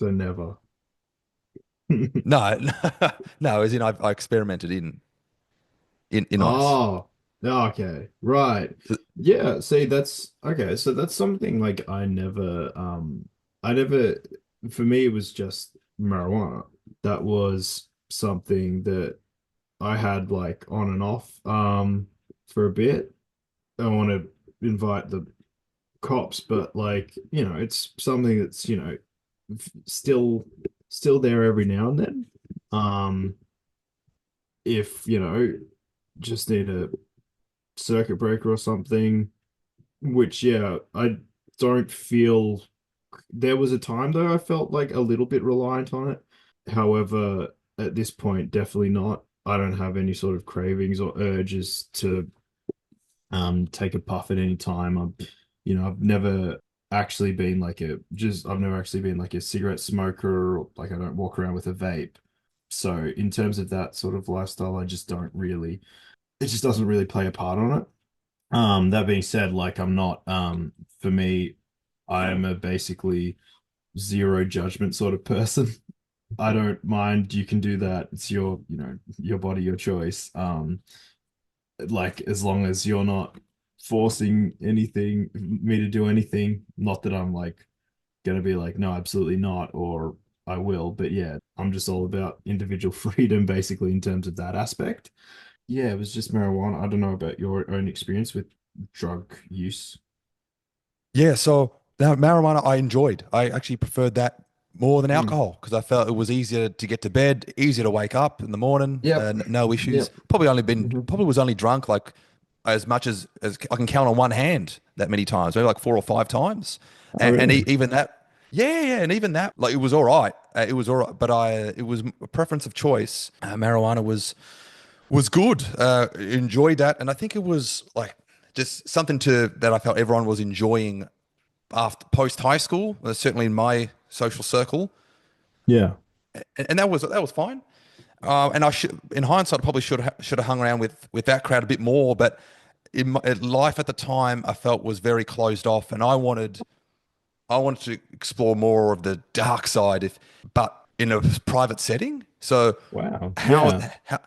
So never. No, no, as in I experimented in ice. Oh, okay. Right. Yeah, see that's okay. So that's something like I never for me it was just marijuana. That was something that I had like on and off for a bit. I want to invite the cops, but like, it's something that's, still there every now and then. Um, if, just need a circuit breaker or something, which yeah, I don't feel there was a time though I felt like a little bit reliant on it. However, at this point, definitely not. I don't have any sort of cravings or urges to take a puff at any time. I've never actually been like I've never actually been like a cigarette smoker, or like I don't walk around with a vape. So in terms of that sort of lifestyle, I just don't really, it just doesn't really play a part on it. That being said, like I'm not, for me, I am a basically zero judgment sort of person. I don't mind. You can do that. It's your body, your choice. Like as long as you're not forcing me to do anything. Not that I'm like gonna be like, no, absolutely not, or I will. But yeah, I'm just all about individual freedom, basically, in terms of that aspect. Yeah, it was just marijuana. I don't know about your own experience with drug use. Yeah, so now marijuana I enjoyed. I actually preferred that more than Mm. alcohol because I felt it was easier to get to bed, easier to wake up in the morning, Yep. no issues. Yep. Probably was only drunk like as much as I can count on one hand that many times, maybe like 4 or 5 times, Oh, really? even that, yeah, and even that, like it was all right. It was all right, but it was a preference of choice. Marijuana was good. Enjoyed that, and I think it was like just something to that I felt everyone was enjoying after post high school, certainly in my social circle, Yeah. and that was fine. And I should, in hindsight, I probably should have hung around with that crowd a bit more. But life at the time, I felt was very closed off, and I wanted to explore more of the dark side, but in a private setting. So Wow. how Yeah. how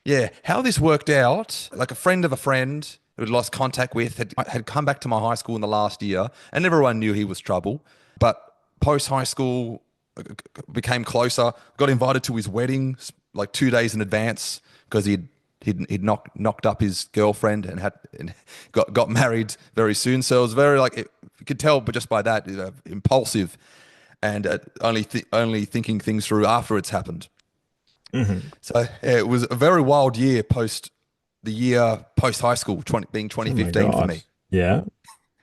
yeah, how this worked out, like a friend of a friend who had lost contact with had come back to my high school in the last year, and everyone knew he was trouble. But post high school, became closer. Got invited to his wedding like 2 days in advance because he'd knocked up his girlfriend and got married very soon. So it was very like you could tell, but just by that, impulsive and only thinking things through after it's happened. Hmm. So yeah, it was a very wild year the year post high school, being Oh my 2015 for God. me. Yeah.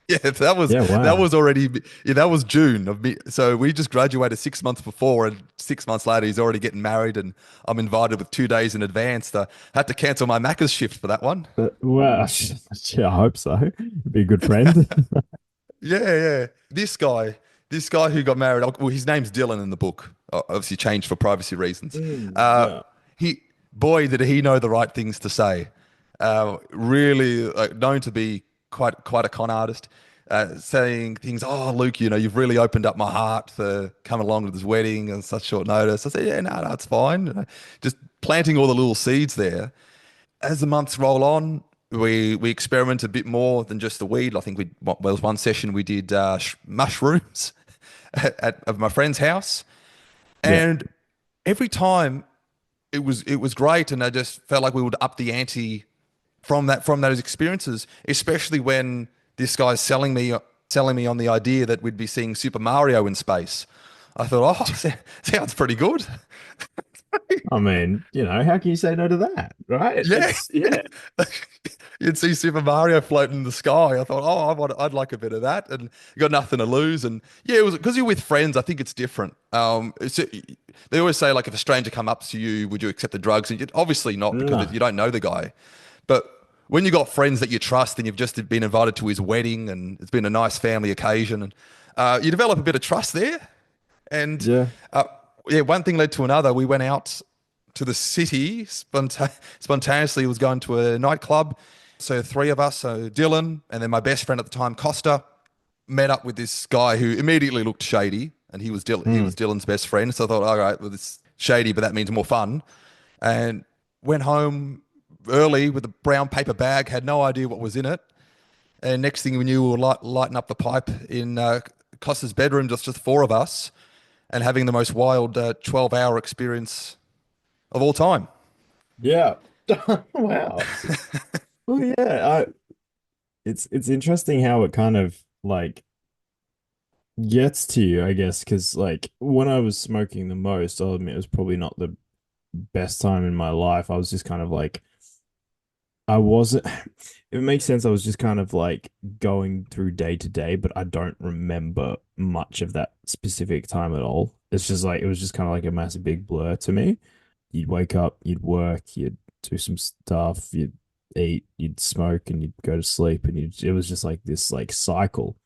Yeah, Yeah. that Wow. was already yeah, that was June of me. So we just graduated 6 months before, and 6 months later he's already getting married, and I'm invited with 2 days in advance. Had to cancel my Macca's shift for that one. Well, yeah, I hope so. Be a good friend. Yeah, yeah. This guy who got married. Well, his name's Dylan in the book. Obviously changed for privacy reasons. Uh, Yeah. he boy did he know the right things to say. Really known to be quite a con artist. Saying things, oh Luke, you've really opened up my heart for coming along to this wedding on such short notice. I said, yeah, no, it's fine. Just planting all the little seeds there. As the months roll on, we experiment a bit more than just the weed. I think there was one session we did mushrooms at my friend's house, Yeah. and every time it was great, and I just felt like we would up the ante from those experiences, especially when this guy's selling me on the idea that we'd be seeing Super Mario in space. I thought, oh, sounds pretty good. I mean, how can you say no to that, right? Yeah. It's yeah. You'd see Super Mario floating in the sky. I thought, oh, I'd like a bit of that, and you got nothing to lose. And yeah, it was because you're with friends. I think it's different. They always say like if a stranger come up to you, would you accept the drugs? And obviously not because No. you don't know the guy. But when you got friends that you trust and you've just been invited to his wedding and it's been a nice family occasion, and you develop a bit of trust there. And Yeah. uh, yeah, one thing led to another. We went out to the city spontaneously. Was going to a nightclub. So three of us, so Dylan and then my best friend at the time, Costa, met up with this guy who immediately looked shady. and he was Dylan's best friend. So I thought, all right, well, this shady, but that means more fun. And went home early with a brown paper bag, had no idea what was in it. And next thing we knew, we were lighting up the pipe in Costa's bedroom, just four of us, and having the most wild 12-hour experience of all time. Yeah. Wow. Well, yeah, it's interesting how it kind of like gets to you, I guess, because like when I was smoking the most, I'll admit it was probably not the best time in my life. I was just kind of like I wasn't it makes sense. I was just kind of like going through day to day, but I don't remember much of that specific time at all. It's just like it was just kind of like a massive big blur to me. You'd wake up, you'd work, you'd do some stuff, you'd eat, you'd smoke, and you'd go to sleep, and it was just like this like cycle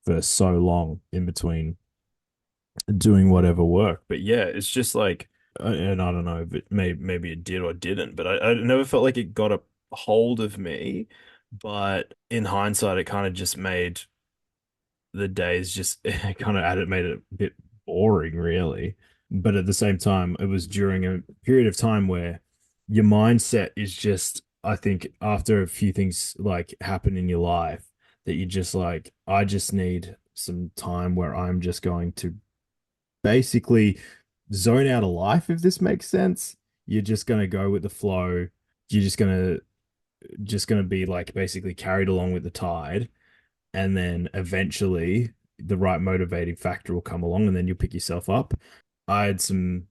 for so long in between doing whatever work. But yeah, it's just like, and I don't know if it maybe it did or didn't, but I never felt like it got a hold of me. But in hindsight, it kind of just made the days just it kind of added made it a bit boring, really. But at the same time, it was during a period of time where your mindset is just, I think, after a few things like happen in your life, that you just like, I just need some time where I'm just going to basically zone out of life, if this makes sense. You're just gonna go with the flow. You're just gonna be like basically carried along with the tide, and then eventually the right motivating factor will come along, and then you'll pick yourself up. I had some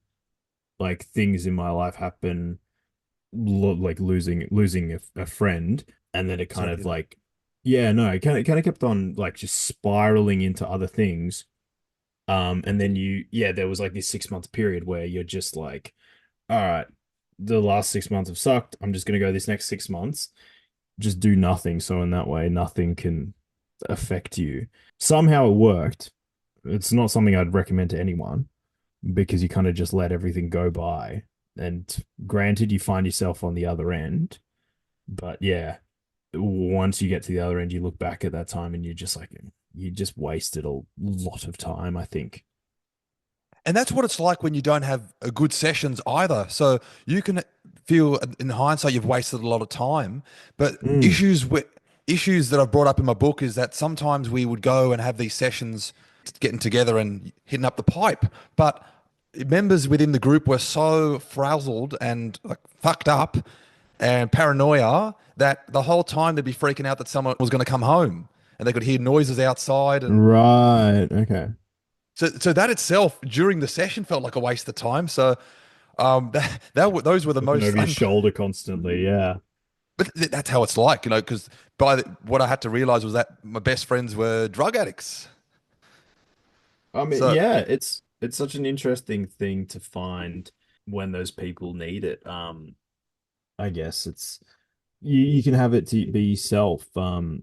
like things in my life happen, like losing a friend, and then it kind Sorry to of hear that. like, yeah, no, it kind of kept on like just spiraling into other things. And then yeah, there was like this 6 month period where you're just like, all right, the last 6 months have sucked. I'm just gonna go this next 6 months, just do nothing. So in that way, nothing can affect you. Somehow it worked. It's not something I'd recommend to anyone because you kind of just let everything go by. And granted, you find yourself on the other end, but yeah, once you get to the other end, you look back at that time and you're just like, you just wasted a lot of time, I think. And that's what it's like when you don't have a good sessions either. So you can feel in hindsight you've wasted a lot of time, but Mm, issues that I've brought up in my book is that sometimes we would go and have these sessions getting together and hitting up the pipe, but members within the group were so frazzled and like fucked up and paranoia that the whole time they'd be freaking out that someone was going to come home and they could hear noises outside. And right. Okay. so that itself during the session felt like a waste of time. So those were the Looking most over your shoulder constantly. Yeah. but that's how it's like, because what I had to realize was that my best friends were drug addicts. I mean, So yeah, it's such an interesting thing to find when those people need it. I guess it's you can have it to be yourself. And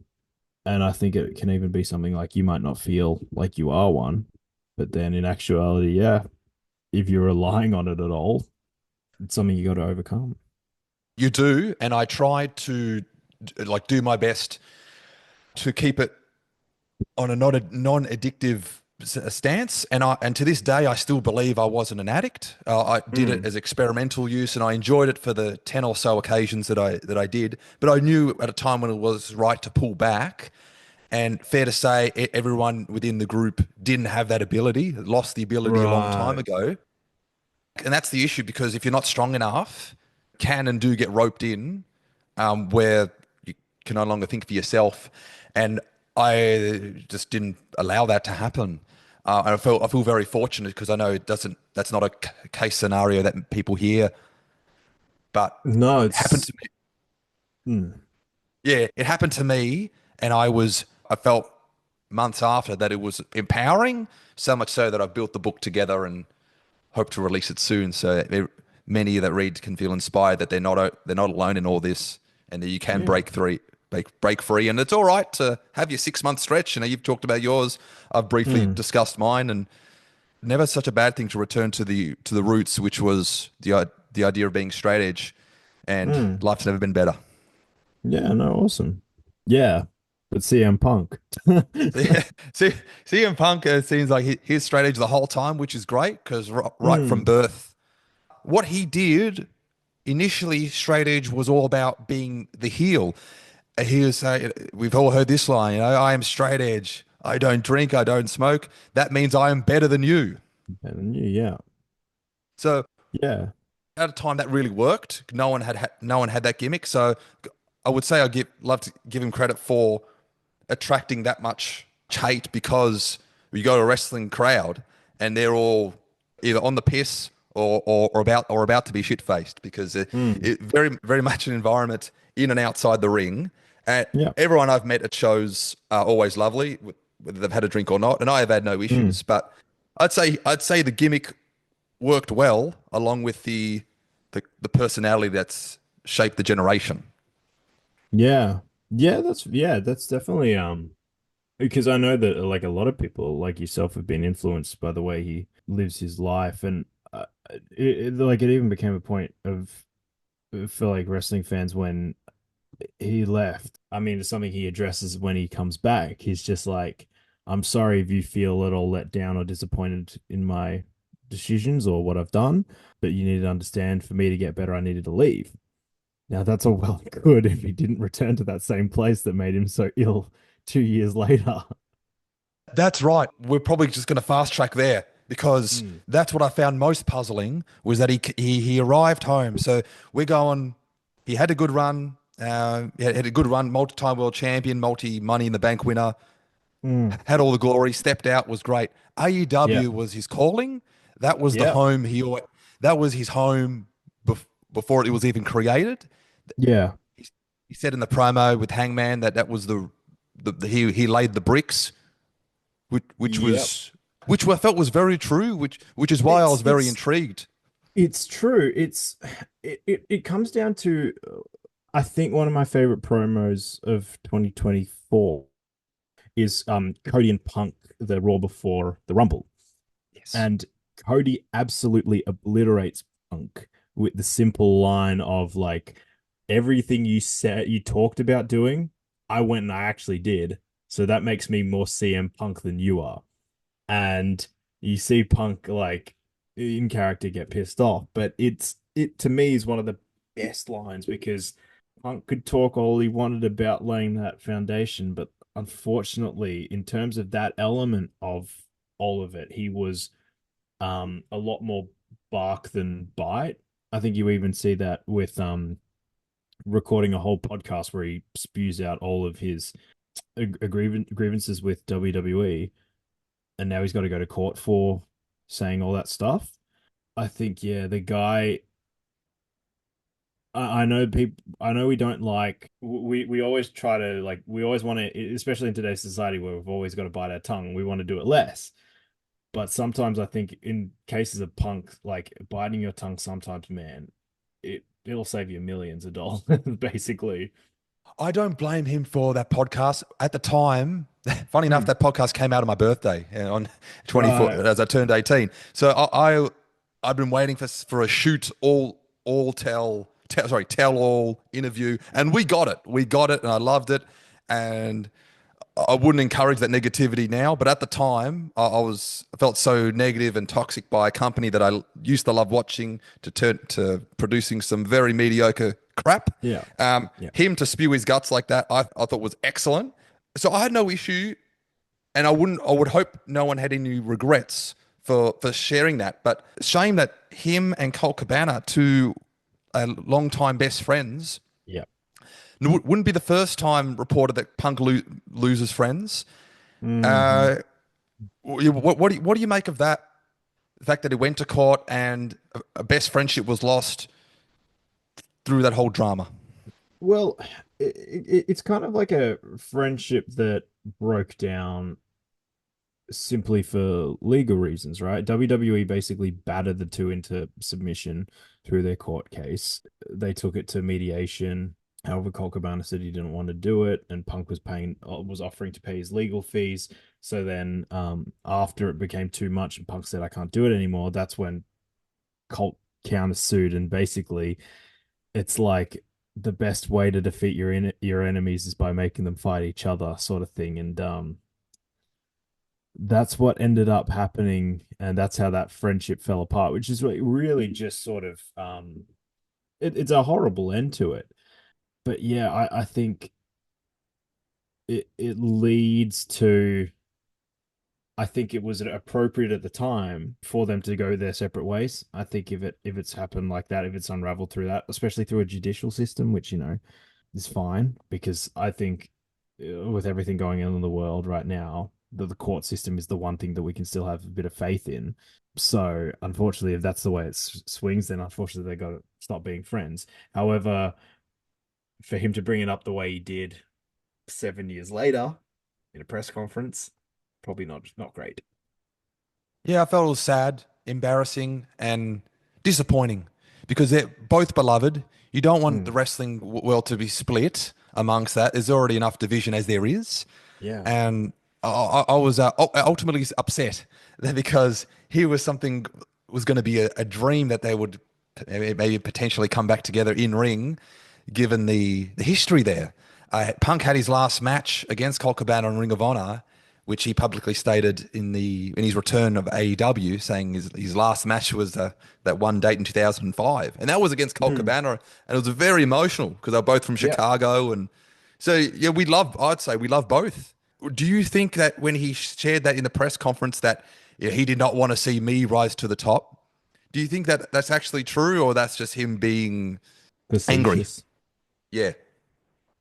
I think it can even be something like you might not feel like you are one, but then in actuality, yeah, if you're relying on it at all, it's something you got to overcome. you do, and I tried to like do my best to keep it on a not a non-addictive stance, and to this day I still believe I wasn't an addict. I did it Mm, as experimental use, and I enjoyed it for the 10 or so occasions that I did, but I knew at a time when it was right to pull back. And fair to say everyone within the group didn't have that ability, lost the ability a long time right. ago. And that's the issue, because if you're not strong enough, can and do get roped in, where you can no longer think for yourself. And I just didn't allow that to happen. And I feel very fortunate because I know that's not a case scenario that people hear, but No, it happened it's to me. mm, Yeah, it happened to me, and I felt months after that it was empowering, so much so that I've built the book together and hope to release it soon. So many that read can feel inspired that they're not alone in all this, and that you can yeah. break free, and it's all right to have your 6 month stretch. You've talked about yours. I've briefly Mm, discussed mine, and never such a bad thing to return to the roots, which was the idea of being straight edge, and mm. life's never been better. Yeah, no, awesome. Yeah. But CM Punk. See, CM Punk seems like his strategy the whole time, which is great because right from Mm. birth, what he did initially, straight edge was all about being the heel. He was saying, we've all heard this line, I am straight edge. I don't drink, I don't smoke. That means I am better than you. And yeah, So yeah, at a time that really worked. No one had that gimmick. So I would say love to give him credit for attracting that much hate because you go to a wrestling crowd and they're all either on the piss or about to be shit faced because mm. it very much an environment in and outside the ring. And Yeah, everyone I've met at shows are always lovely, whether they've had a drink or not, and I have had no mm. issues. But I'd say the gimmick worked well along with the personality that's shaped the generation. Yeah, yeah, that's definitely because I know that like a lot of people like yourself have been influenced by the way he lives his life, and like it even became a point of for like wrestling fans when he left. I mean, it's something he addresses when he comes back. He's just like, I'm sorry if you feel at all let down or disappointed in my decisions or what I've done, but you need to understand for me to get better, I needed to leave. Now, that's all well and good if he didn't return to that same place that made him so ill 2 years later. That's right. We're probably just going to fast track there because Mm. that's what I found most puzzling was that he arrived home. So we're going. He had a good run. Had a good run. Multi-time world champion, multi Money in the Bank winner. Mm. Had all the glory. Stepped out was great. Yeah. AEW was his calling. That was the Yeah. home that was his home before it was even created. Yeah. He said in the promo with Hangman that that was he laid the bricks, which Yep. was which I felt was very true, which is why I was It's very it's intrigued. it's true. It comes down to I think one of my favorite promos of 2024 is Cody and Punk the Raw before the Rumble. Yes. And Cody absolutely obliterates Punk with the simple line of like everything you said you talked about doing, I went and I actually did. So that makes me more CM Punk than you are. And you see Punk like in character get pissed off, but it to me is one of the best lines because Punk could talk all he wanted about laying that foundation, but unfortunately, in terms of that element of all of it, he was a lot more bark than bite. I think you even see that with recording a whole podcast where he spews out all of his grievances with WWE, and now he's got to go to court for saying all that stuff. I think yeah, the guy. I know people. I know we don't like. We always try to like. We always want to, especially in today's society where we've always got to bite our tongue. We want to do it less. But sometimes I think in cases of Punk, like biting your tongue, sometimes, man, it'll save you millions of dollars, basically. I don't blame him for that podcast at the time. Funny enough, Mm. that podcast came out on my birthday on 24 Right. as I turned 18. So I've been waiting for a shoot all tell all interview, and we got it. We got it, and I loved it. And I wouldn't encourage that negativity now, but at the time, I felt so negative and toxic by a company that I used to love watching to turn to producing some very mediocre crap. Yeah. Yeah. Him to spew his guts like that, I thought was excellent. So I had no issue, and I would hope no one had any regrets for sharing that. But shame that him and Colt Cabana, two long-time best friends, Yeah. wouldn't be the first time reported that Punk loses friends. Hmm. Uh, what do you make of that? The fact that he went to court and a best friendship was lost through that whole drama. Well, it's kind of like a friendship that broke down simply for legal reasons, right? WWE basically battered the two into submission through their court case. They took it to mediation. However, Colt Cabana said he didn't want to do it, and Punk was offering to pay his legal fees. So then, after it became too much, and Punk said, "I can't do it anymore," that's when Colt countersued, and basically, it's like the best way to defeat your enemies is by making them fight each other, sort of thing. And that's what ended up happening, and that's how that friendship fell apart, which is really just sort of it's a horrible end to it. But yeah, I think it leads to, I think it was appropriate at the time for them to go their separate ways. I think if it's happened like that, if it's unraveled through that, especially through a judicial system, which is fine, because I think with everything going on in the world right now, the court system is the one thing that we can still have a bit of faith in. So unfortunately, if that's the way it swings, then unfortunately they got to stop being friends. However, for him to bring it up the way he did 7 years later in a press conference, probably not great. Yeah, I felt it was sad, embarrassing, and disappointing because they're both beloved. You don't want the Mm, wrestling world to be split amongst that. There's already enough division as there is. yeah. And I was ultimately upset because here was something was going to be a dream that they would maybe potentially come back together in ring, given the history there. Punk had his last match against Colt Cabana in Ring of Honor, which he publicly stated in his return of AEW, saying his last match was that one date in 2005, and that was against Colt Mm, Cabana, and it was very emotional because they're both from yeah. Chicago, and so yeah, I'd say we love both. Do you think that when he shared that in the press conference that yeah, he did not want to see me rise to the top? Do you think that that's actually true, or that's just him being angry? Facetious. Yeah.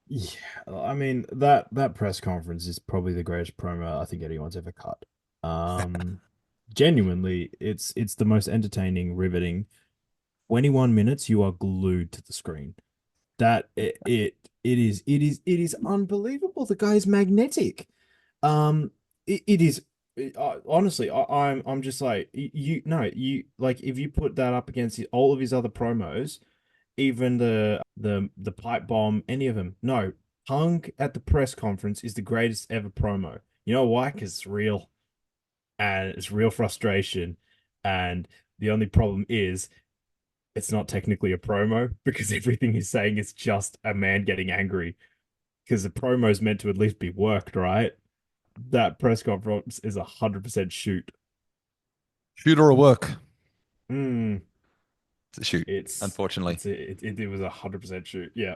Yeah, I mean that press conference is probably the greatest promo I think anyone's ever cut. Um, Genuinely, it's the most entertaining, riveting. 21 minutes, you are glued to the screen. That it is unbelievable. The guy is magnetic. It is honestly, I'm just like you no you like if you put that up against all of his other promos, even the pipe bomb, any of them. No, Punk at the press conference is the greatest ever promo. You know why? Because it's real and it's real frustration. And the only problem is it's not technically a promo because everything he's saying is just a man getting angry. Because the promo is meant to at least be worked, right? That press conference is 100% shoot. Shoot or a work? Mm, It's a shoot, it's unfortunately. it was 100% shoot. Yeah.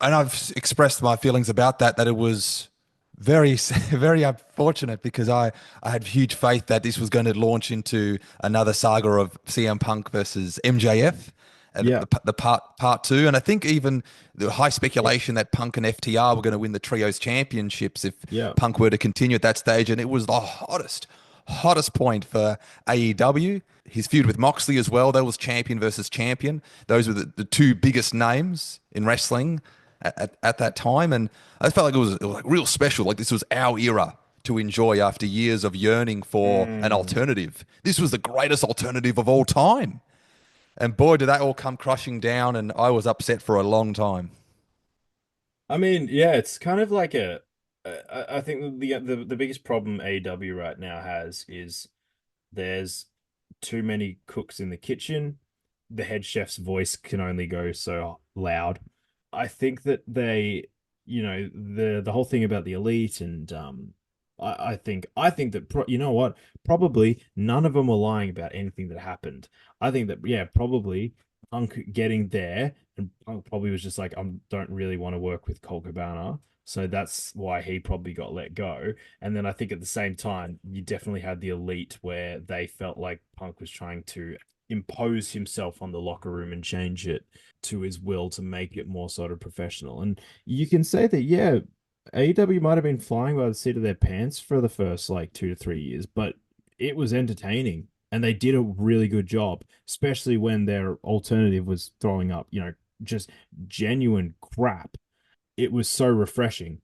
And I've expressed my feelings about that it was very very unfortunate because I had huge faith that this was going to launch into another saga of CM Punk versus MJF, Yeah. the part two, and I think even the high Yeah. speculation that Punk and FTR were going to win the trios championships if Yeah. Punk were to continue at that stage, and it was the hottest point for AEW. His feud with Moxley as well. That was champion versus champion. Those were the two biggest names in wrestling at that time. And I felt like it was like real special. Like this was our era to enjoy after years of yearning for an Mm. alternative. This was the greatest alternative of all time. And boy, did that all come crushing down. And I was upset for a long time. I mean, yeah, it's kind of like I think the biggest problem AEW right now has is there's too many cooks in the kitchen. The head chef's voice can only go so loud. I think that the whole thing about the elite and I think that you know what, probably none of them were lying about anything that happened. I think that yeah, probably Punk getting there and Punk probably was just like I don't really want to work with Colt Cabana. So that's why he probably got let go. And then I think at the same time, you definitely had the elite where they felt like Punk was trying to impose himself on the locker room and change it to his will to make it more sort of professional. And you can say that, yeah, AEW might have been flying by the seat of their pants for the first like 2 to 3 years, but it was entertaining and they did a really good job, especially when their alternative was throwing up, just genuine crap. It was so refreshing.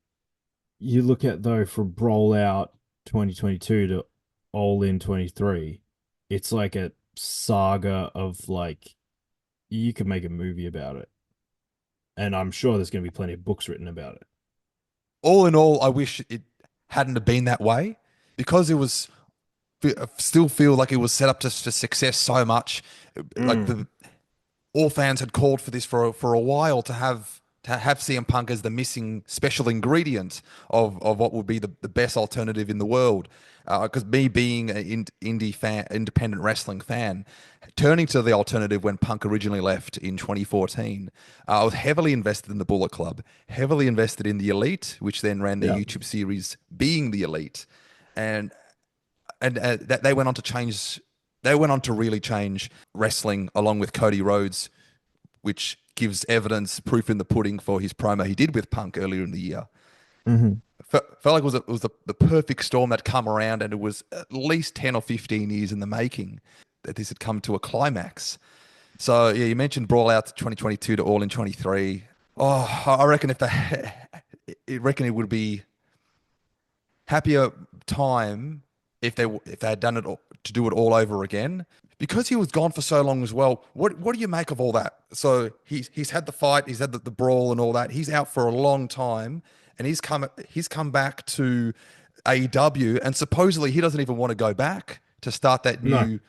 You look at though from Brawl Out 2022 to All In 23, it's like a saga of like you could make a movie about it. And I'm sure there's going to be plenty of books written about it. All in all, I wish it hadn't have been that way because it was still feel like it was set up for success so much. Like Mm, all fans had called for this for a while to have to have CM Punk as the missing special ingredient of what would be the best alternative in the world. Because me being an indie fan, independent wrestling fan, turning to the alternative when Punk originally left in 2014, I was heavily invested in the Bullet Club, heavily invested in the Elite, which then ran their Yeah. YouTube series Being the Elite, and that they went on to change. They went on to really change wrestling along with Cody Rhodes, which gives evidence, proof in the pudding for his promo he did with Punk earlier in the year. Hmm. Felt like it was the perfect storm that come around, and it was at least 10 or 15 years in the making that this had come to a climax. So, yeah, you mentioned Brawl Out 2022 to All in 23. Oh, I reckon I reckon it would be happier time if they had done it to do it all over again because he was gone for so long as well. What do you make of all that? So he's had the fight, he's had the brawl and all that. He's out for a long time, and he's come back to AEW, and supposedly he doesn't even want to go back to start that No. new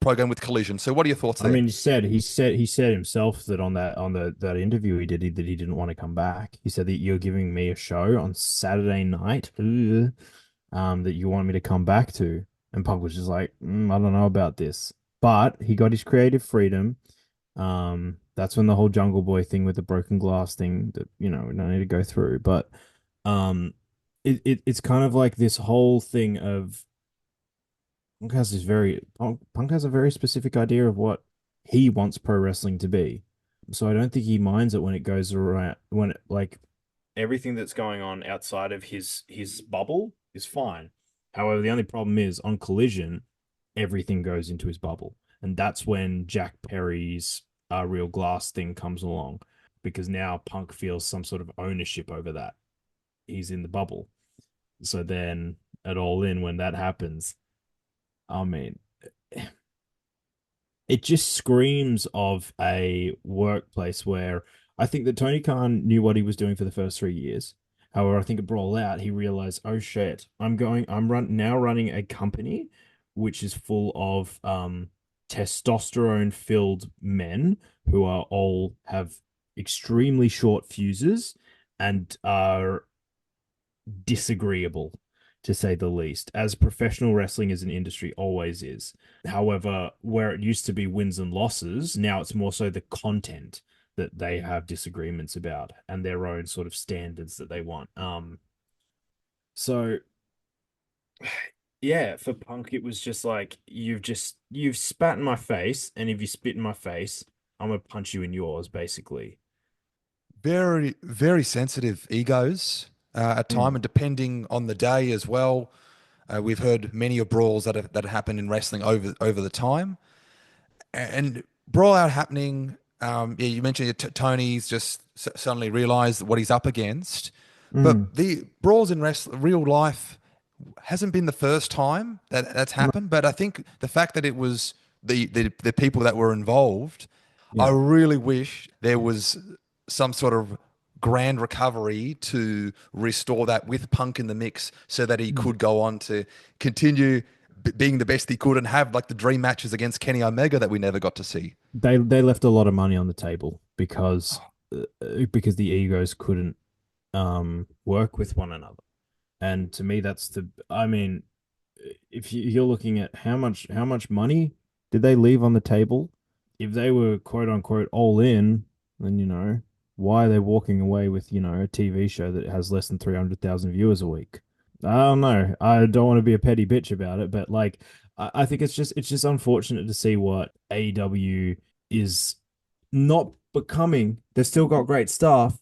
program with Collision. So what are your thoughts I there? mean, he said himself that on that interview he did that he didn't want to come back. He said that you're giving me a show on Saturday night, that you want me to come back to, and Punk was just like, I don't know about this, but he got his creative freedom. That's when the whole Jungle Boy thing with the broken glass thing that we don't need to go through, but it's kind of like this whole thing of Punk has a very specific idea of what he wants pro wrestling to be. So I don't think he minds it when it goes around when like everything that's going on outside of his bubble is fine. However, the only problem is on Collision, everything goes into his bubble, and that's when Jack Perry's real glass thing comes along, because now Punk feels some sort of ownership over that. He's in the bubble, so then at All In when that happens, I mean, it just screams of a workplace where I think that Tony Khan knew what he was doing for the first 3 years. However, I think at Brawl Out, he realized, oh shit, now running a company which is full of testosterone filled men who are all have extremely short fuses and are disagreeable, to say the least, as professional wrestling as an industry always is. However, where it used to be wins and losses, now it's more so the content that they have disagreements about and their own sort of standards that they want. So yeah, for Punk, it was just like you've spat in my face, and if you spit in my face, I'm gonna punch you in yours, basically. Very, very sensitive egos at time, Mm. and depending on the day as well. We've heard many of brawls that have happened in wrestling over the time, and brawl out happening. Yeah, you mentioned Tony's just suddenly realised what he's up against, Mm. but the brawls in real life hasn't been the first time that's No. happened. But I think the fact that it was the people that were involved, I Yeah. really wish there was some sort of grand recovery to restore that with Punk in the mix so that he Mm. could go on to continue being the best he could and have like the dream matches against Kenny Omega that we never got to see. They left a lot of money on the table because the egos couldn't work with one another. And to me, that's the. I mean, if you're looking at how much money did they leave on the table, if they were quote unquote all in, then why are they walking away with a TV show that has less than 300,000 viewers a week? I don't know. I don't want to be a petty bitch about it, but like I think it's just unfortunate to see what AEW is not becoming. They've still got great stuff.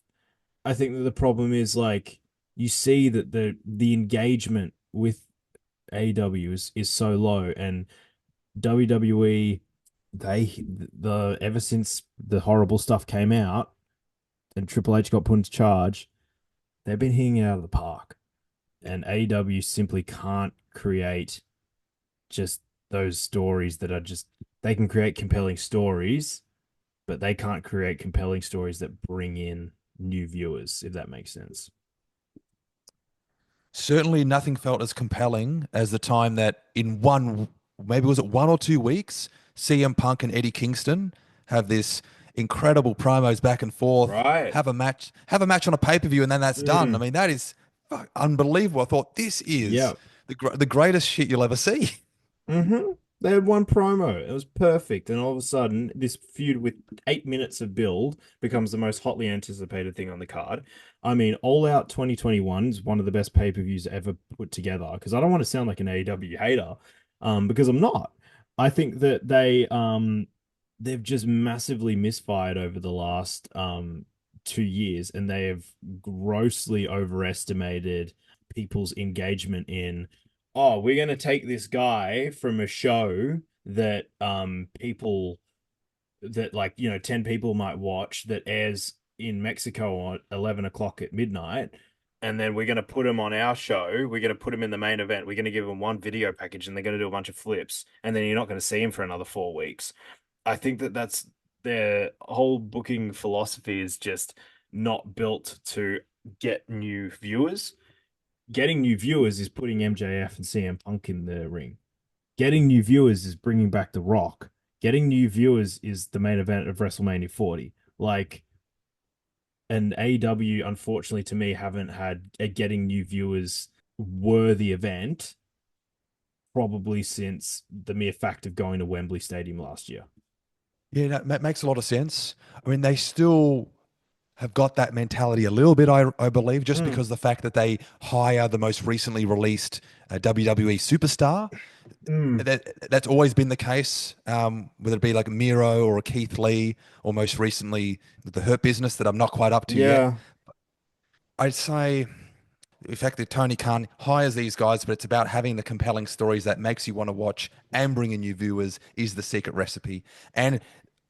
I think that the problem is like you see that the engagement with AEW is so low, and WWE ever since the horrible stuff came out and Triple H got put into charge, they've been hitting it out of the park, and AEW simply can't create just those stories that are just they can create compelling stories, but they can't create compelling stories that bring in new viewers, if that makes sense. Certainly nothing felt as compelling as the time that in maybe was it 1 or 2 weeks, CM Punk and Eddie Kingston have this incredible promos back and forth, Right. have a match on a pay-per-view, and then that's done. I Mm. mean, that is unbelievable. I thought this is Yeah. the greatest shit you'll ever see. Mm-hmm. They had one promo. It was perfect. And all of a sudden, this feud with 8 minutes of build becomes the most hotly anticipated thing on the card. I mean, All Out 2021 is one of the best pay-per-views ever put together. Because I don't want to sound like an AEW hater, because I'm not. I think that they've just massively misfired over the last 2 years, and they have grossly overestimated people's engagement in, oh, we're going to take this guy from a show that people that, like, 10 people might watch, that airs in Mexico at 11 o'clock at midnight, and then we're going to put him on our show. We're going to put him in the main event. We're going to give him one video package, and they're going to do a bunch of flips, and then you're not going to see him for another 4 weeks. I think that that's their whole booking philosophy, is just not built to get new viewers. Getting new viewers is putting MJF and CM Punk in the ring. Getting new viewers is bringing back The Rock. Getting new viewers is the main event of WrestleMania 40. Like, and AEW, unfortunately to me, haven't had a getting new viewers worthy event probably since the mere fact of going to Wembley Stadium last year. Yeah, that makes a lot of sense. I mean, they still have got that mentality a little bit, I believe, just Mm. because the fact that they hire the most recently released WWE superstar. Mm. That's always been the case, whether it be like Miro or a Keith Lee, or most recently the Hurt Business that I'm not quite up to yet. Yeah. I'd say the fact that Tony Khan hires these guys, but it's about having the compelling stories that makes you want to watch and bring in new viewers is the secret recipe. And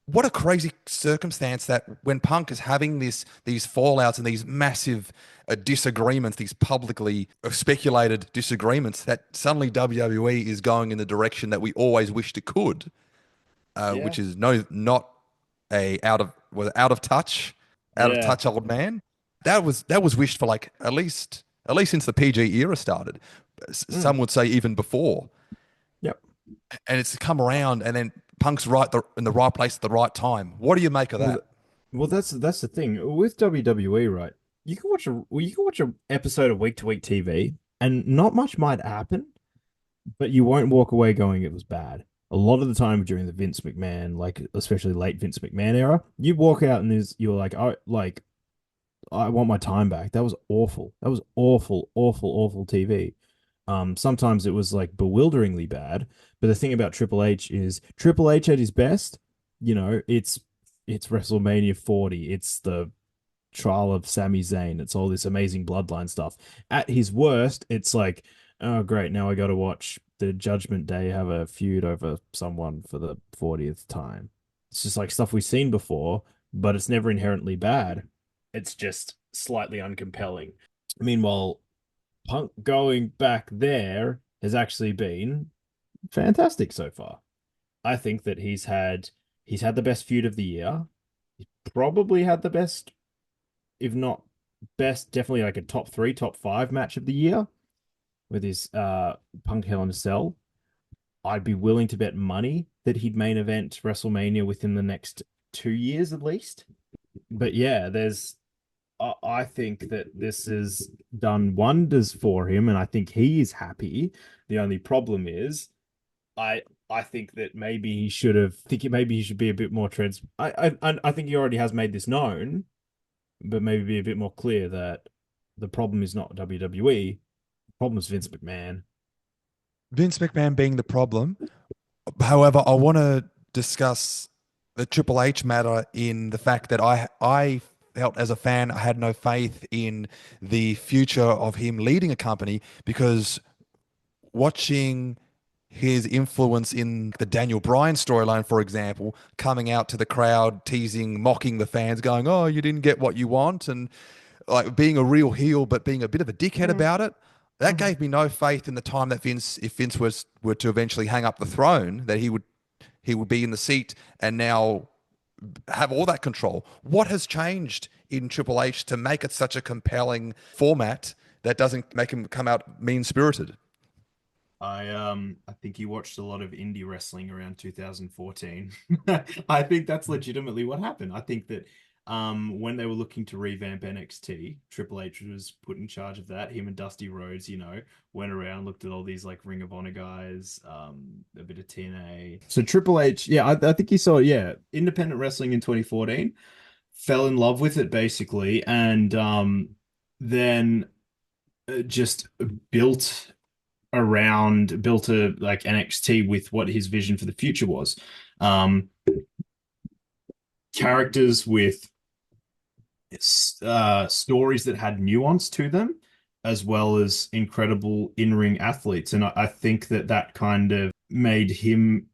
what a crazy circumstance that when Punk is having these fallouts and these massive disagreements, these publicly speculated disagreements, that suddenly WWE is going in the direction that we always wished it could, Yeah. which is not a out of touch, Yeah. old man. That was wished for like at least since the PG era started. Mm. Some would say even before, Yep. and it's come around, and then Punk's in the right place at the right time. What do you make of Well, that? that's the thing with WWE, right? You can watch a episode of week to week TV, and not much might happen, but you won't walk away going it was bad. A lot of the time during the Vince McMahon, like especially late Vince McMahon era, you walk out and you're like, oh, like, I want my time back. That was awful. That was awful, awful, awful TV. Sometimes it was like bewilderingly bad. But the thing about Triple H is Triple H at his best, it's WrestleMania 40. It's the trial of Sami Zayn. It's all this amazing bloodline stuff. At his worst, it's like, oh great, now I gotta watch the Judgment Day have a feud over someone for the 40th time. It's just like stuff we've seen before, but it's never inherently bad. It's just slightly uncompelling. Meanwhile, Punk going back there has actually been fantastic so far. I think that he's had the best feud of the year. He's probably had the best, if not best, definitely like a top three, top five match of the year with his Punk Hell in a Cell. I'd be willing to bet money that he'd main event WrestleMania within the next 2 years at least. But yeah, I think that this has done wonders for him, and I think he is happy. The only problem is, I think that maybe he should have. Maybe he should be a bit more trans. I think he already has made this known, but maybe be a bit more clear that the problem is not WWE. The problem is Vince McMahon. Vince McMahon being the problem. However, I want to discuss the Triple H matter in the fact that I felt as a fan I had no faith in the future of him leading a company, because watching his influence in the Daniel Bryan storyline, for example, coming out to the crowd, teasing, mocking the fans, going, "Oh, you didn't get what you want," and like being a real heel, but being a bit of a dickhead Mm, about it. That mhm. gave me no faith in the time that if Vince were to eventually hang up the throne, that he would be in the seat and now have all that control. What has changed in Triple H to make it such a compelling format that doesn't make him come out mean spirited? I think he watched a lot of indie wrestling around 2014. I think that's legitimately what happened. I think that when they were looking to revamp NXT, Triple H was put in charge of that. Him and Dusty Rhodes, went around, looked at all these like Ring of Honor guys, a bit of TNA. So Triple H, yeah, I think he saw, yeah, independent wrestling in 2014, fell in love with it basically, and then just built built a like NXT with what his vision for the future was. Um, Characters with stories that had nuance to them, as well as incredible in-ring athletes. And I think that that kind of made him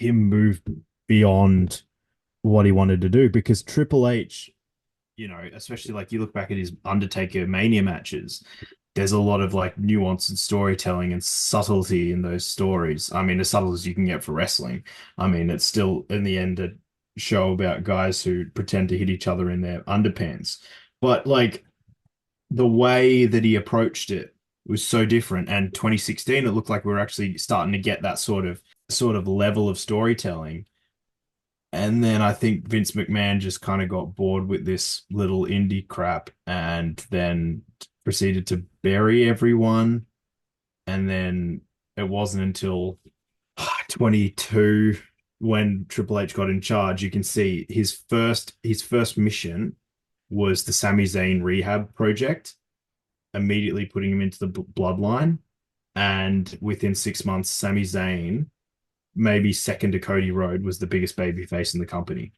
move beyond what he wanted to do because Triple H, especially like you look back at his Undertaker Mania matches, there's a lot of like nuance and storytelling and subtlety in those stories. I mean, as subtle as you can get for wrestling. I mean, it's still in the end a show about guys who pretend to hit each other in their underpants. But like the way that he approached it was so different. And 2016, it looked like we were actually starting to get that sort of level of storytelling. And then I think Vince McMahon just kind of got bored with this little indie crap and then proceeded to bury everyone. And then it wasn't until 22 when Triple H got in charge, you can see his first mission was the Sami Zayn rehab project, immediately putting him into the bloodline. And within 6 months, Sami Zayn, maybe second to Cody Rhodes, was the biggest baby face in the company.